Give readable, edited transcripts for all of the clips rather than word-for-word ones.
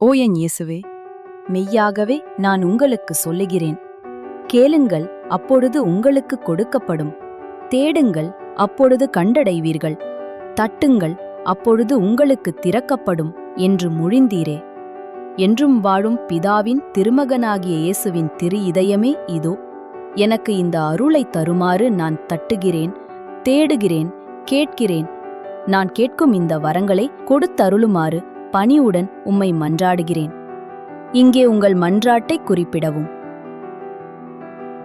ஓ என் இயேசுவே, மெய்யாகவே நான் உங்களுக்கு சொல்லுகிறேன், கேளுங்கள், அப்பொழுது உங்களுக்கு கொடுக்கப்படும். தேடுங்கள், அப்பொழுது கண்டடைவீர்கள். தட்டுங்கள், அப்பொழுது உங்களுக்கு திறக்கப்படும் என்று மொழிந்தீரே. என்றும் வாழும் பிதாவின் திருமகனாகிய இயேசுவின் திரு இதயமே இதோ, எனக்கு இந்த அருளை தருமாறு நான் தட்டுகிறேன், தேடுகிறேன், கேட்கிறேன். நான் கேட்கும் இந்த வரங்களை கொடுத்தருளுமாறு பணிவுடன் உம்மை மன்றாடுகிறேன். இங்கே உங்கள் மன்றாட்டை குறிப்பிடவும்.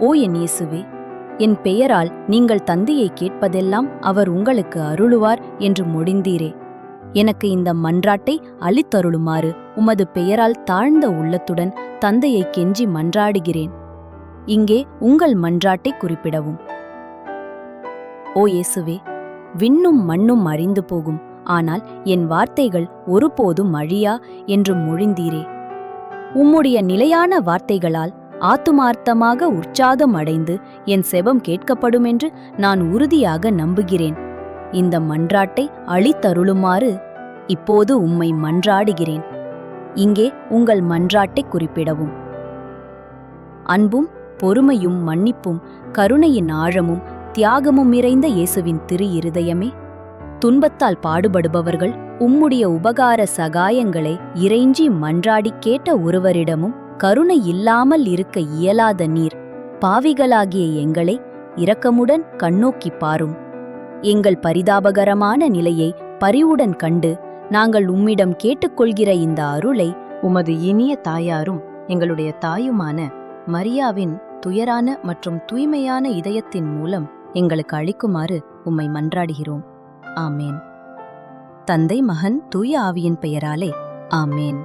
ஓ என் இயேசுவே, என் பெயரால் நீங்கள் தந்தையை கேட்பதெல்லாம் அவர் உங்களுக்கு அருளுவார் என்று மொழிந்தீரே. எனக்கு இந்த மன்றாட்டை அளித்தருளுமாறு உமது பெயரால் தாழ்ந்த உள்ளத்துடன் தந்தையை கெஞ்சி மன்றாடுகிறேன். இங்கே உங்கள் மன்றாட்டை குறிப்பிடவும். ஓ இயேசுவே, விண்ணும் மண்ணும் அழிந்து போகும், ஆனால் என் வார்த்தைகள் ஒருபோதும் அழியா என்று மொழிந்தீரே. உம்முடைய நிலையான வார்த்தைகளால் ஆத்துமார்த்தமாக உற்சாகம் அடைந்து என் செபம் கேட்கப்படுமென்று நான் உறுதியாக நம்புகிறேன். இந்த மன்றாட்டை அளித்தருளுமாறு இப்போது உம்மை மன்றாடுகிறேன். இங்கே உங்கள் மன்றாட்டை குறிப்பிடவும். அன்பும் பொறுமையும் மன்னிப்பும் கருணையின் ஆழமும் தியாகமும் நிறைந்த இயேசுவின் திரு இருதயமே, துன்பத்தால் பாடுபடுபவர்கள் உம்முடைய உபகார சகாயங்களை இறைஞ்சி மன்றாடி கேட்ட ஒருவரிடமும் கருணை இல்லாமல் இருக்க இயலாத நீர், பாவிகளாகிய எங்களை இரக்கமுடன் கண்ணோக்கி பாரும். எங்கள் பரிதாபகரமான நிலையை பரிவுடன் கண்டு நாங்கள் உம்மிடம் கேட்டுக்கொள்கிற இந்த அருளை உமது இனிய தாயாரும் எங்களுடைய தாயுமான மரியாவின் துயரான மற்றும் தூய்மையான இதயத்தின் மூலம் எங்களுக்கு அளிக்குமாறு உம்மை மன்றாடுகிறோம். ஆமேன். தந்தை, மகன், தூய ஆவியின் பெயராலே ஆமேன்.